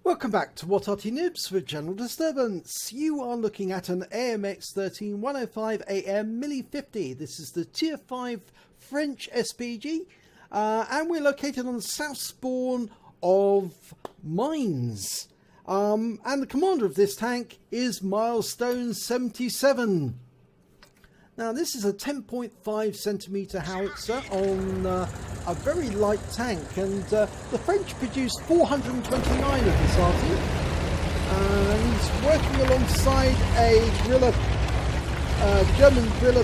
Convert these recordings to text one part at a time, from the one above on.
Welcome back to What Arty Noobs with General Disturbance. You are looking at an AMX 13105 AM mle.50. This is the Tier 5 French SPG, and we're located on the south spawn of Mines. And the commander of this tank is Milestone 77. Now this is a 10.5 centimeter howitzer on a very light tank, and the French produced 429 of this Arty, and he's working alongside a German Guerilla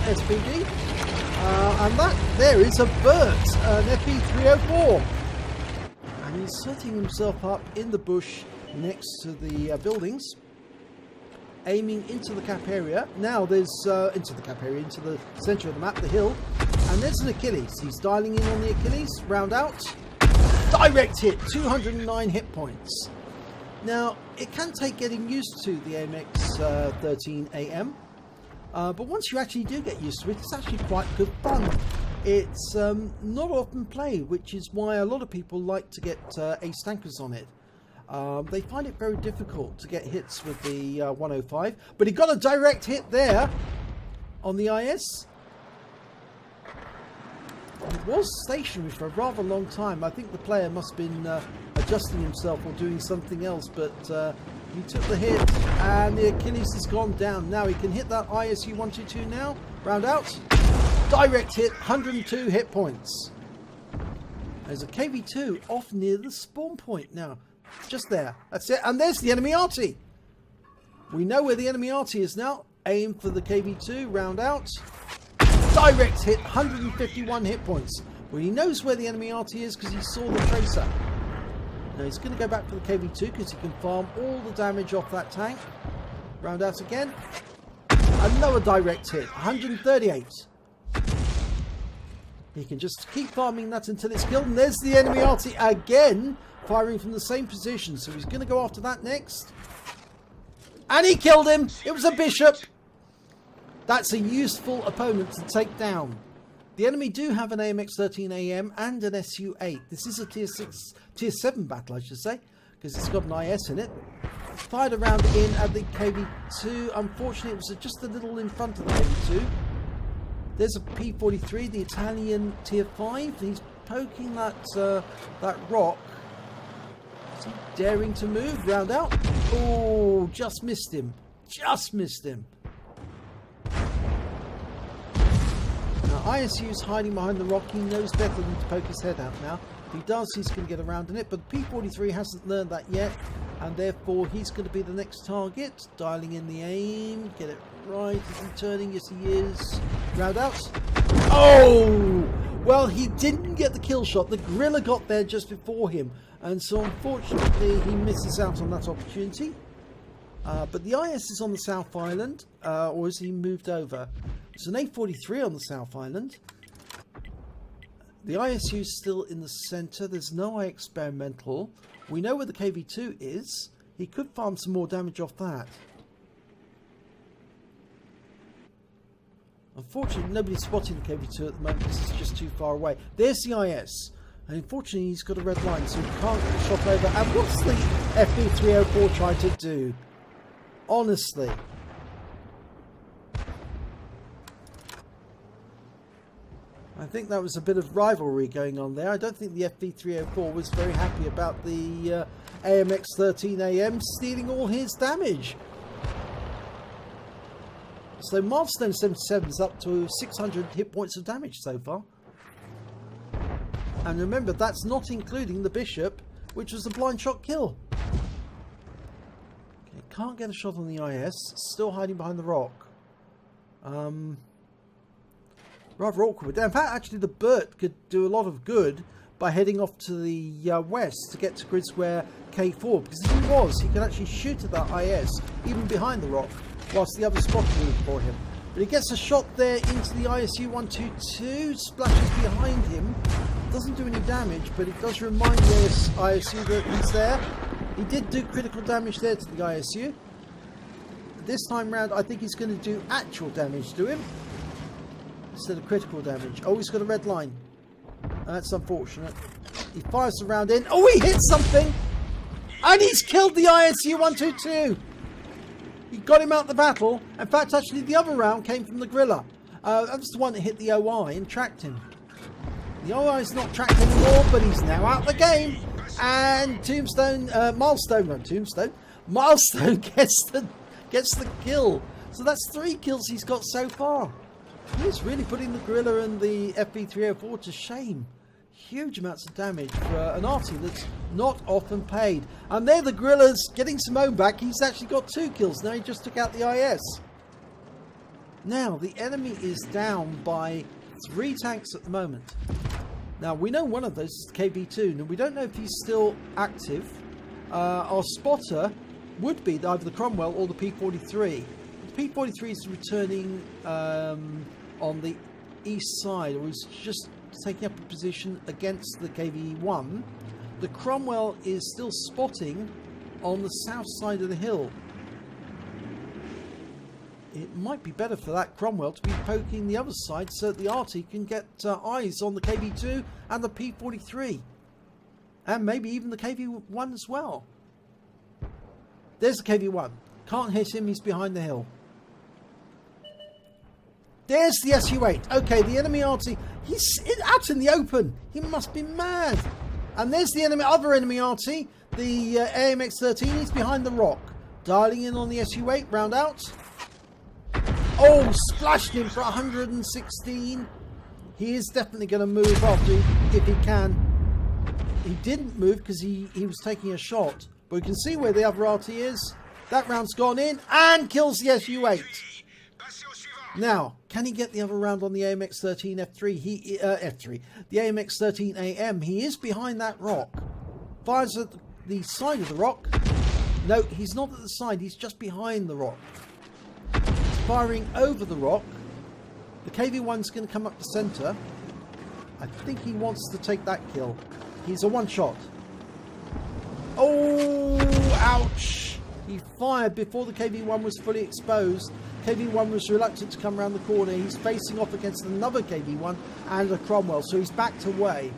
SPG, and that there is a Bert, an FE304, and he's setting himself up in the bush next to the buildings, aiming into the cap area. Now there's into the centre of the map, the hill, and there's an Achilles. He's dialing in on the Achilles. Round out, direct hit, 209 hit points. Now it can take getting used to the AMX 13 AM, but once you actually do get used to it, it's actually quite good fun. It's not often played, which is why a lot of people like to get ace tankers on it. They find it very difficult to get hits with the 105, but he got a direct hit there on the IS. It was stationary for a rather long time. I think the player must have been adjusting himself or doing something else, but he took the hit and the Achilles has gone down. Now he can hit that ISU 122 now. Round out, direct hit, 102 hit points. There's a KV2 off near the spawn point now. Just there. That's it. And there's the enemy Arty. We know where the enemy Arty is now. Aim for the KV2. Round out. Direct hit. 151 hit points. Well, he knows where the enemy Arty is because he saw the tracer. Now he's going to go back for the KV2 because he can farm all the damage off that tank. Round out again. Another direct hit. 138. He can just keep farming that until it's killed. And there's the enemy Arty again, firing from the same position. So he's going to go after that next. And he killed him. It was a bishop. That's a useful opponent to take down. The enemy do have an AMX 13 AM and an SU8. This is a tier 7 battle, I should say, because it's got an IS in it. Fired around in at the KV2. Unfortunately, it was just a little in front of the KV2. There's a P43, the Italian tier 5. He's poking that rock. Is he daring to move? Round out. Oh, just missed him. Just missed him. Now, ISU's hiding behind the rock. He knows better than to poke his head out now. If he does, he's going to get around in it. But the P43 hasn't learned that yet. And therefore, he's going to be the next target. Dialing in the aim. Get it right. Is he turning? Yes, he is. Round out. Oh! Well, he didn't get the kill shot. The Guerilla got there just before him. And so, unfortunately, he misses out on that opportunity. But the IS is on the South Island. Or has he moved over? There's an A43 on the South Island. The ISU is still in the centre. There's no experimental. We know where the KV2 is. He could farm some more damage off that. Unfortunately, nobody's spotting the KV2 at the moment because it's just too far away. There's the IS. And unfortunately, he's got a red line, so he can't get the shot over. And what's the FE304 trying to do? Honestly. I think that was a bit of rivalry going on there. I don't think the FE304 was very happy about the AMX 13 AM stealing all his damage. So Milestone 77 is up to 600 hit points of damage so far. And remember, that's not including the bishop, which was a blind shot kill. Okay, can't get a shot on the IS. Still hiding behind the rock. Rather awkward. In fact, actually, the Bert could do a lot of good by heading off to the west to get to grid square K4. Because if he could actually shoot at that IS, even behind the rock, whilst the other spot moved for him. But he gets a shot there into the ISU 122, splashes behind him. Doesn't do any damage, but it does remind this ISU that he's there. He did do critical damage there to the ISU. This time round, I think he's going to do actual damage to him instead of critical damage. Oh, he's got a red line. That's unfortunate. He fires the round in. Oh, he hit something! And he's killed the ISU-122! He got him out of the battle. In fact, actually, the other round came from the Griller. That was the one that hit the OI and tracked him. The OI is not tracked anymore, but he's now out of the game. And Milestone gets the kill. So that's 3 kills he's got so far. He's really putting the Gorilla and the FB304 to shame. Huge amounts of damage for an Arty that's not often paid. And there the Gorilla's getting some own back. He's actually got 2 kills. Now he just took out the IS. Now the enemy is down by 3 tanks at the moment. Now we know one of those is KB2. Now we don't know if he's still active. Our spotter would be either the Cromwell or the P43. The P43 is returning on the east side, or he's just taking up a position against the KV1. The Cromwell is still spotting on the south side of the hill. It might be better for that Cromwell to be poking the other side so that the Arty can get eyes on the KV2 and the P43. And maybe even the KV1 as well. There's the KV1. Can't hit him, he's behind the hill. There's the SU-8. Okay, the enemy Arty, he's out in the open. He must be mad. And there's the other enemy Arty, the AMX-13. He's behind the rock. Dialing in on the SU-8, round out. Oh, splashed him for 116. He is definitely going to move after if he can. He didn't move because he was taking a shot. But we can see where the other Arty is. That round's gone in and kills the SU-8. Now, can he get the other round on the AMX-13 F3? The AMX-13 AM. He is behind that rock. Fires at the side of the rock. No, he's not at the side. He's just behind the rock. Firing over the rock. The KV-1's going to come up the centre. I think he wants to take that kill. He's a one-shot. Oh, ouch. He fired before the KV-1 was fully exposed. KV-1 was reluctant to come around the corner. He's facing off against another KV-1 and a Cromwell, so he's backed away.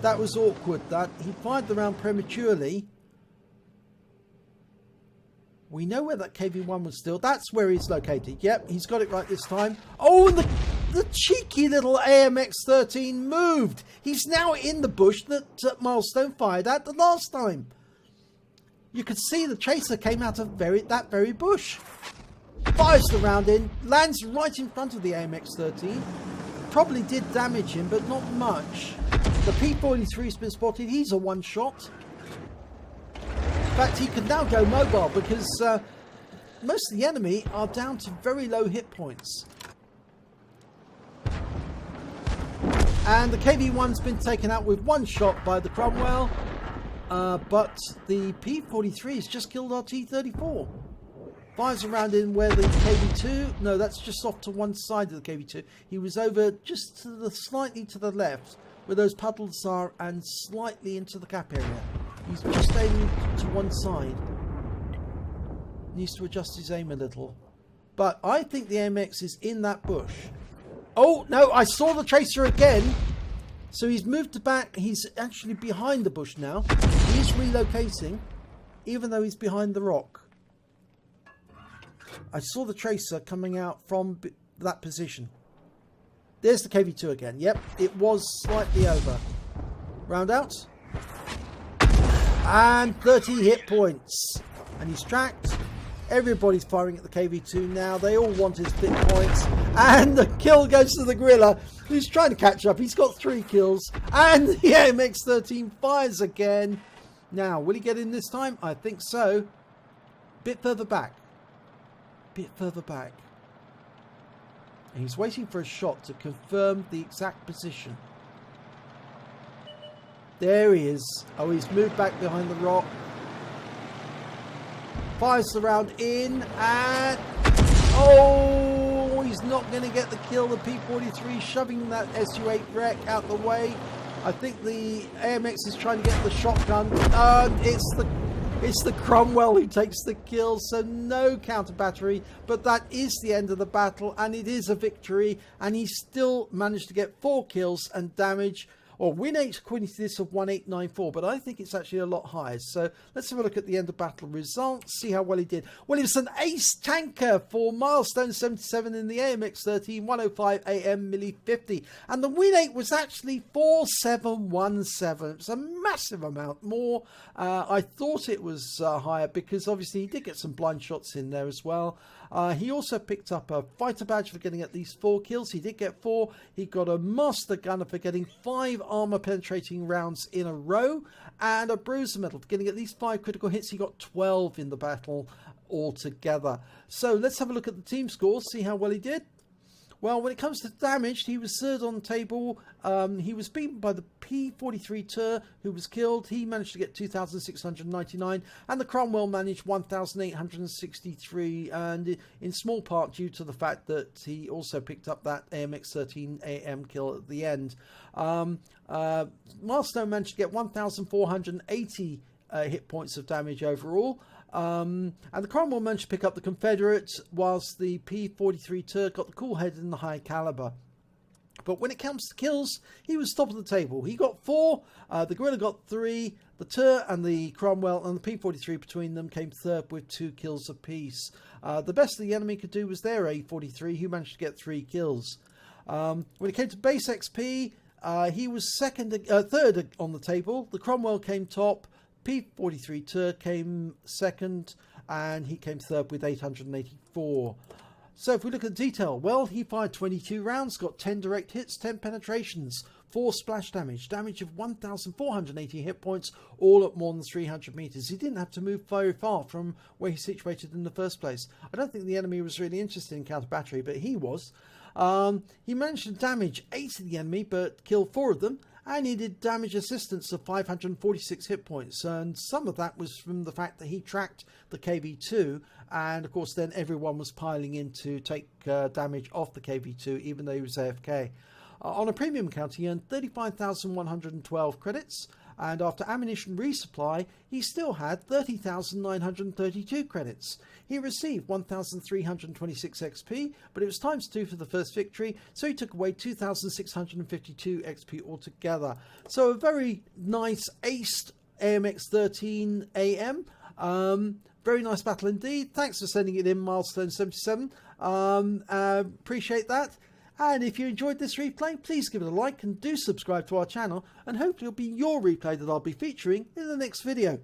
That was awkward. That he fired the round prematurely. We know where that KV-1 was still. That's where he's located. Yep, he's got it right this time. Oh, and the cheeky little AMX-13 moved. He's now in the bush that Milestone fired at the last time. You could see the chaser came out of that very bush. Fires the round in, lands right in front of the AMX-13. Probably did damage him, but not much. The P43's been spotted. He's a one-shot. In fact, he can now go mobile because most of the enemy are down to very low hit points. And the KV-1's been taken out with one shot by the Cromwell. But the P43 has just killed our T34. Fires around in where the KV2... No, that's just off to one side of the KV2. He was over just to the slightly to the left where those puddles are and slightly into the cap area. He's just aiming to one side. Needs to adjust his aim a little. But I think the AMX is in that bush. Oh, no, I saw the tracer again. So he's moved to back. He's actually behind the bush now. He's relocating, even though he's behind the rock. I saw the tracer coming out from that position. There's the KV2 again. Yep, it was slightly over. Round out. And 30 hit points. And he's tracked. Everybody's firing at the KV2 now. They all want his hit points. And the kill goes to the Gorilla, who's trying to catch up. He's got 3 kills. And the AMX-13 fires again. Now, will he get in this time? I think so. Bit further back. Bit further back. And he's waiting for a shot to confirm the exact position. There he is. Oh, he's moved back behind the rock. Fires the round in and... Oh, he's not going to get the kill. The P43 shoving that SU-8 wreck out the way. I think the AMX is trying to get the shotgun. It's the Cromwell who takes the kill, so no counter battery. But that is the end of the battle, and it is a victory. And he still managed to get 4 kills and damage or win rate according to this of 1894, but I think it's actually a lot higher. So let's have a look at the end of battle results, see how well he did. Well, he was an ace tanker for milestone 77 in the AMX 13105 AM mle.50, and the win rate was actually 4717. It's a massive amount more. I thought it was higher because obviously he did get some blind shots in there as well. He also picked up a fighter badge for getting at least 4 kills. He did get 4. He got a master gunner for getting 5 armor penetrating rounds in a row, and a bruiser medal for getting at least 5 critical hits. He got 12 in the battle altogether. So let's have a look at the team scores, see how well he did. Well, when it comes to damage, he was third on the table. He was beaten by the P43 Tur, who was killed. He managed to get 2,699, and the Cromwell managed 1,863, and in small part due to the fact that he also picked up that AMX 13 AM kill at the end. Milestone managed to get 1,480 hit points of damage overall. And the Cromwell managed to pick up the Confederate, whilst the P43 Tur got the cool head and the high caliber. But when it comes to kills, he was top of the table. He got 4, the Guerrilla got 3, the Tur and the Cromwell and the P43 between them came third with 2 kills apiece. The best the enemy could do was their A43, who managed to get 3 kills. When it came to base XP, he was third on the table. The Cromwell came top. P43 Tur came second, and he came third with 884. So if we look at the detail, well, he fired 22 rounds, got 10 direct hits, 10 penetrations, 4 splash damage, damage of 1,480 hit points, all at more than 300 meters. He didn't have to move very far from where he's situated in the first place. I don't think the enemy was really interested in counter battery, but he was. He managed to damage 8 of the enemy, but kill 4 of them. And he did damage assistance of 546 hit points, and some of that was from the fact that he tracked the KV2, and of course then everyone was piling in to take damage off the KV2 even though he was AFK. On a premium account he earned 35,112 credits, and after ammunition resupply he still had 30,932 credits. He received 1,326 XP, but it was ×2 for the first victory, so he took away 2,652 XP altogether. So a very nice aced AMX 13 AM. Very nice battle indeed. Thanks for sending it in, Milestone 77. Appreciate that. And if you enjoyed this replay, please give it a like and do subscribe to our channel, and hopefully it'll be your replay that I'll be featuring in the next video.